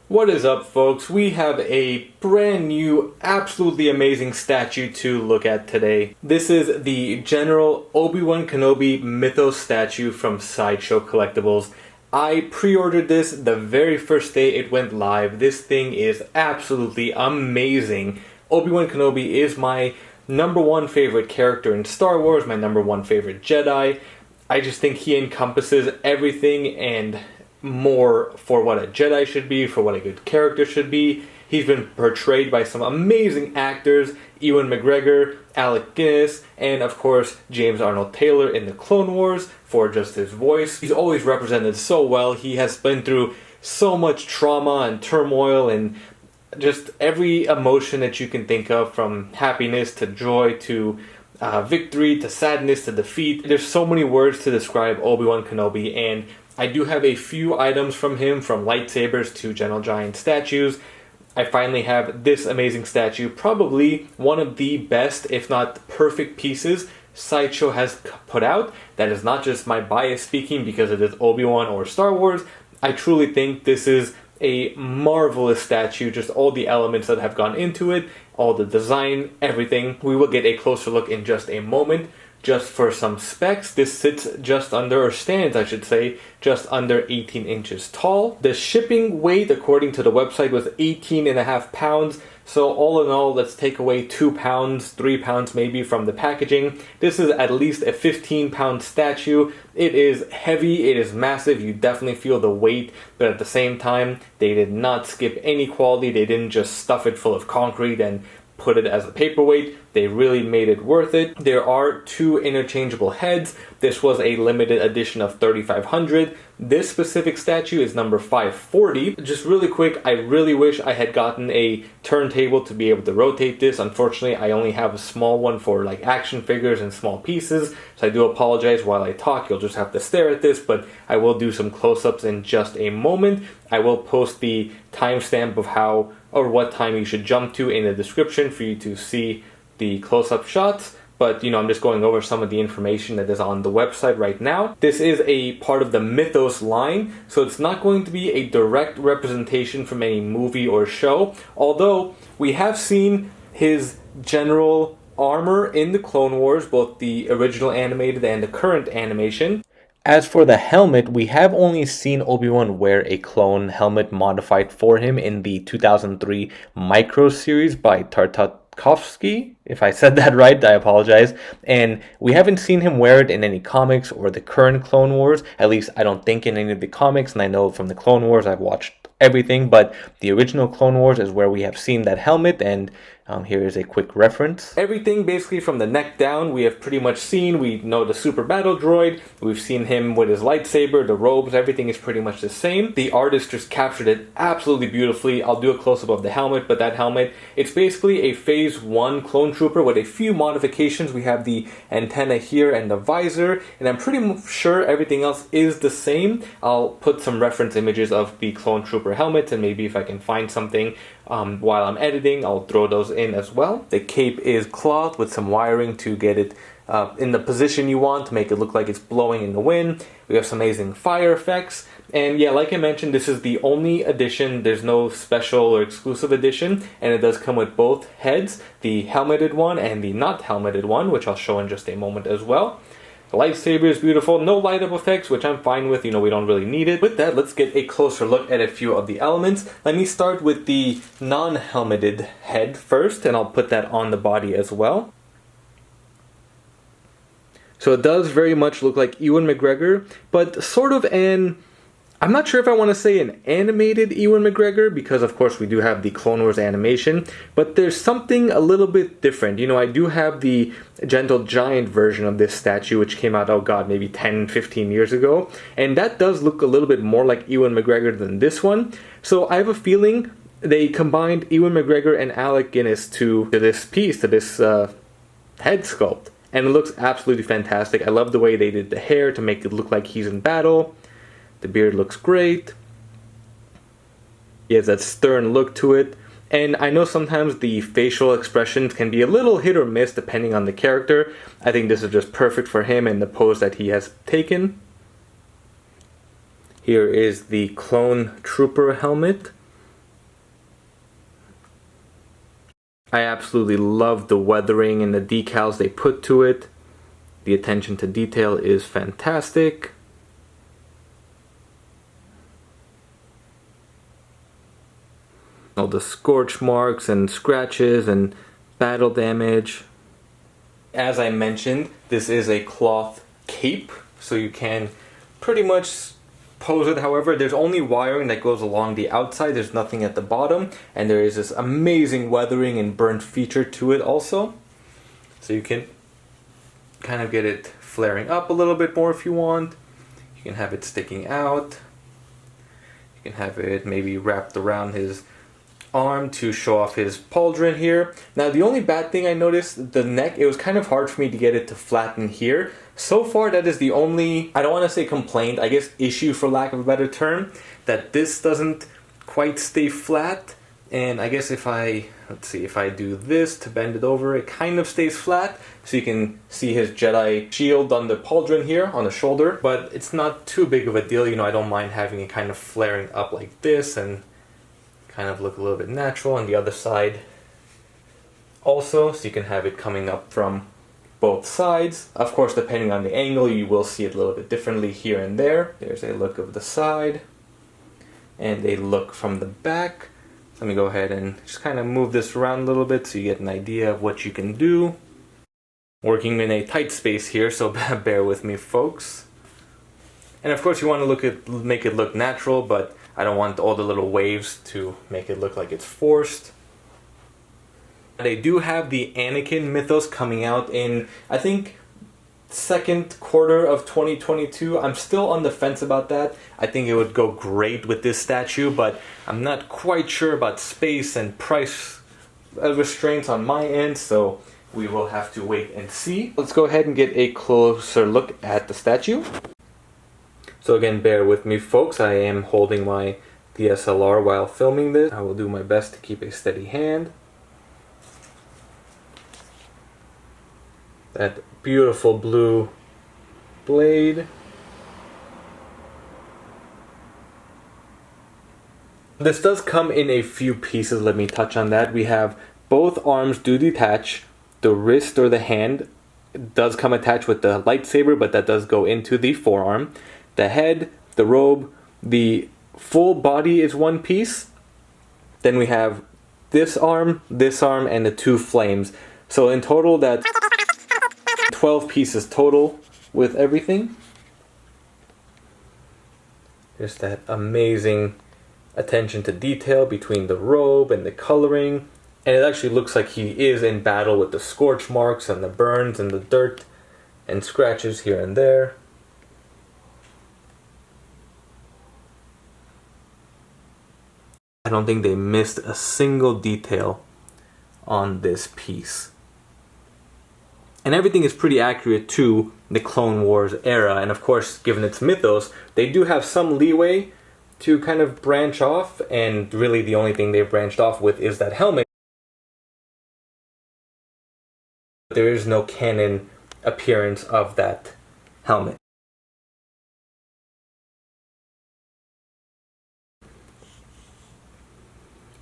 What is up, folks? We have a brand new, absolutely amazing statue to look at today. This is the General Obi Wan Kenobi Mythos statue from Sideshow Collectibles. I pre-ordered this the very first day it went live. This thing is absolutely amazing. Obi Wan Kenobi is my number one favorite character in Star Wars, my number one favorite Jedi. I just think he encompasses everything and more for what a Jedi should be, for what a good character should be. He's been portrayed by some amazing actors, Ewan McGregor, Alec Guinness, and of course James Arnold Taylor in the Clone Wars for just his voice. He's always represented so well. He has been through so much trauma and turmoil and just every emotion that you can think of, from happiness to joy to victory to sadness to defeat. There's so many words to describe Obi Wan Kenobi, and I do have a few items from him, from lightsabers to Gentle Giant statues. I finally have this amazing statue, probably one of the best, if not perfect pieces Sideshow has put out. That is not just my bias speaking because it is Obi-Wan or Star Wars. I truly think this is a marvelous statue, just all the elements that have gone into it, all the design, everything. We will get a closer look in just a moment. Just for some specs, this sits just under, or stands I should say, just under 18 inches tall. The shipping weight, according to the website, was 18.5 pounds. So all in all, let's take away 2 pounds, 3 pounds maybe from the packaging. This is at least a 15-pound statue. It is heavy, it is massive, you definitely feel the weight, but at the same time, they did not skip any quality. They didn't just stuff it full of concrete and put it as a paperweight. They really made it worth it. There are 2 interchangeable heads. This was a limited edition of 3,500. This specific statue is number 540. Just really quick, I really wish I had gotten a turntable to be able to rotate this. Unfortunately, I only have a small one for like action figures and small pieces, so I do apologize. While I talk, you'll just have to stare at this, but I will do some close-ups in just a moment. I will post the timestamp of how or what time you should jump to in the description for you to see the close-up shots. But, I'm just going over some of the information that is on the website right now. This is a part of the Mythos line, so it's not going to be a direct representation from any movie or show, although we have seen his general armor in the Clone Wars, both the original animated and the current animation. As for the helmet, we have only seen Obi-Wan wear a clone helmet modified for him in the 2003 Micro series by Tartakovsky. If I said that right, I apologize. And we haven't seen him wear it in any comics or the current Clone Wars. At least I don't think in any of the comics, and I know from the Clone Wars I've watched everything, but the original Clone Wars is where we have seen that helmet, and here is a quick reference. Everything basically from the neck down we have pretty much seen. We know the super battle droid, we've seen him with his lightsaber, the robes, everything is pretty much the same. The artist just captured it absolutely beautifully. I'll do a close-up of the helmet, but that helmet, it's basically a Phase 1 clone trooper with a few modifications. We have the antenna here and the visor, and I'm pretty sure everything else is the same. I'll put some reference images of the clone trooper helmet, and maybe if I can find something while I'm editing, I'll throw those in as well. The cape is cloth with some wiring to get it in the position you want, to make it look like it's blowing in the wind. We have some amazing fire effects, and yeah, like I mentioned, this is the only edition. There's no special or exclusive edition, and it does come with both heads, the helmeted one and the not helmeted one, which I'll show in just a moment as well. The lightsaber is beautiful, no light up effects, which I'm fine with, we don't really need it. With that, let's get a closer look at a few of the elements. Let me start with the non-helmeted head first, and I'll put that on the body as well. So it does very much look like Ewan McGregor, but sort of I'm not sure if I want to say an animated Ewan McGregor, because of course we do have the Clone Wars animation, but there's something a little bit different. I do have the Gentle Giant version of this statue, which came out, maybe 10, 15 years ago, and that does look a little bit more like Ewan McGregor than this one. So I have a feeling they combined Ewan McGregor and Alec Guinness to this piece, to this head sculpt, and it looks absolutely fantastic. I love the way they did the hair to make it look like he's in battle. The beard looks great. He has that stern look to it. And I know sometimes the facial expressions can be a little hit or miss depending on the character. I think this is just perfect for him and the pose that he has taken. Here is the clone trooper helmet. I absolutely love the weathering and the decals they put to it. The attention to detail is fantastic. All the scorch marks and scratches and battle damage. As I mentioned, this is a cloth cape, so you can pretty much pose it however. There's only wiring that goes along the outside, there's nothing at the bottom, and there is this amazing weathering and burnt feature to it also. So you can kind of get it flaring up a little bit more if you want. You can have it sticking out. You can have it maybe wrapped around his arm to show off his pauldron here. Now the only bad thing I noticed, the neck, it was kind of hard for me to get it to flatten here. So far that is the only, I don't want to say complaint, I guess issue for lack of a better term, that this doesn't quite stay flat. And I guess if I, let's see, if I do this to bend it over, it kind of stays flat. So you can see his Jedi shield on the pauldron here, on the shoulder. But it's not too big of a deal, you know, I don't mind having it kind of flaring up like this and kind of look a little bit natural on the other side also, so you can have it coming up from both sides. Of course, depending on the angle, you will see it a little bit differently here and there. There's a look of the side and a look from the back. Let me go ahead and just kind of move this around a little bit so you get an idea of what you can do. Working in a tight space here, so bear with me, folks. And of course you want to make it look natural, but I don't want all the little waves to make it look like it's forced. They do have the Anakin Mythos coming out in, I think, second quarter of 2022. I'm still on the fence about that. I think it would go great with this statue, but I'm not quite sure about space and price restraints on my end, so we will have to wait and see. Let's go ahead and get a closer look at the statue. So again, bear with me, folks. I am holding my DSLR while filming this. I will do my best to keep a steady hand. That beautiful blue blade. This does come in a few pieces, let me touch on that. We have both arms do detach. The wrist or the hand does come attached with the lightsaber, but that does go into the forearm. The head, the robe, the full body is one piece. Then we have this arm, and the two flames. So in total, that's 12 pieces total with everything. There's that amazing attention to detail between the robe and the coloring. And it actually looks like he is in battle with the scorch marks and the burns and the dirt and scratches here and there. I don't think they missed a single detail on this piece. And everything is pretty accurate to the Clone Wars era. And of course, given its mythos, they do have some leeway to kind of branch off. And really the only thing they've branched off with is that helmet. There is no canon appearance of that helmet.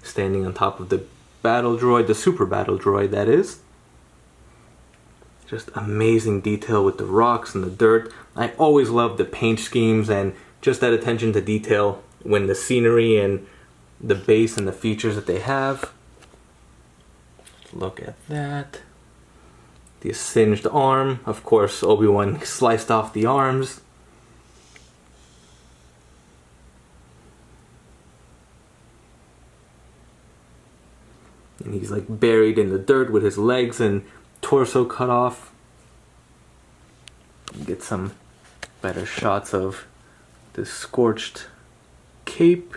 Standing on top of the battle droid, the super battle droid that is. Just amazing detail with the rocks and the dirt. I always love the paint schemes and just that attention to detail when the scenery and the base and the features that they have. Look at that. The singed arm. Of course, Obi Wan sliced off the arms. And he's like buried in the dirt with his legs and torso cut off. Get some better shots of the scorched cape.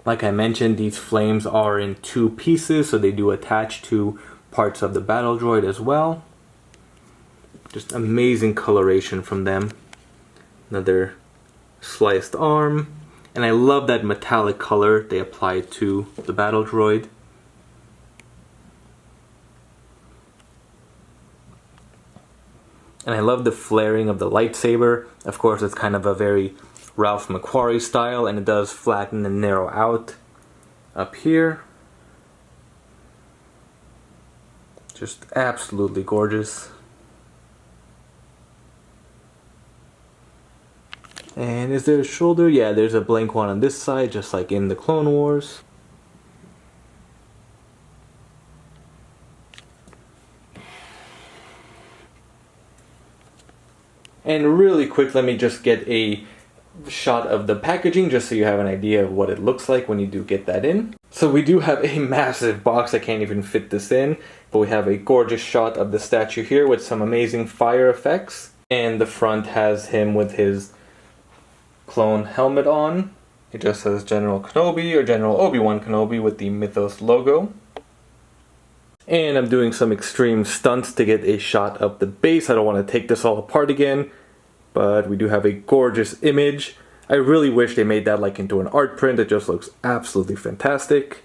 Like I mentioned, these flames are in two pieces, so they do attach to parts of the battle droid as well. Just amazing coloration from them. Another sliced arm, and I love that metallic color they applied to the battle droid. And I love the flaring of the lightsaber. Of course, it's kind of a very Ralph McQuarrie style, and it does flatten and narrow out up here. Just absolutely gorgeous. And is there a shoulder? Yeah, there's a blank one on this side, just like in the Clone Wars. And really quick, let me just get a shot of the packaging just so you have an idea of what it looks like when you do get that in. So we do have a massive box, I can't even fit this in, but we have a gorgeous shot of the statue here with some amazing fire effects. And the front has him with his clone helmet on. It just says General Kenobi or General Obi Wan Kenobi with the Mythos logo. And I'm doing some extreme stunts to get a shot of the base. I don't want to take this all apart again, but we do have a gorgeous image. I really wish they made that like into an art print. It just looks absolutely fantastic.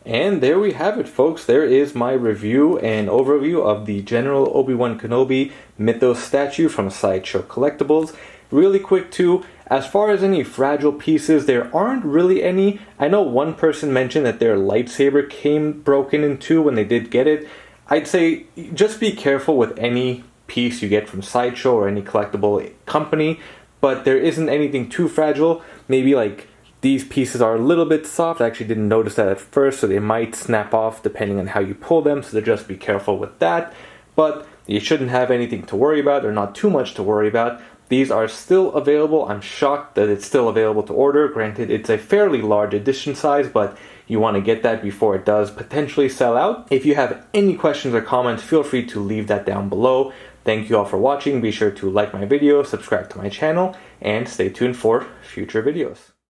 And there we have it, folks. There is my review and overview of the General Obi Wan Kenobi Mythos statue from Sideshow Collectibles. Really quick too, as far as any fragile pieces, there aren't really any. I know one person mentioned that their lightsaber came broken in two when they did get it. I'd say just be careful with any piece you get from Sideshow or any collectible company, but there isn't anything too fragile. Maybe like these pieces are a little bit soft. I actually didn't notice that at first, so they might snap off depending on how you pull them, so just be careful with that. But you shouldn't have anything to worry about, or not too much to worry about. These are still available. I'm shocked that it's still available to order. Granted, it's a fairly large edition size, but you want to get that before it does potentially sell out. If you have any questions or comments, feel free to leave that down below. Thank you all for watching. Be sure to like my video, subscribe to my channel, and stay tuned for future videos.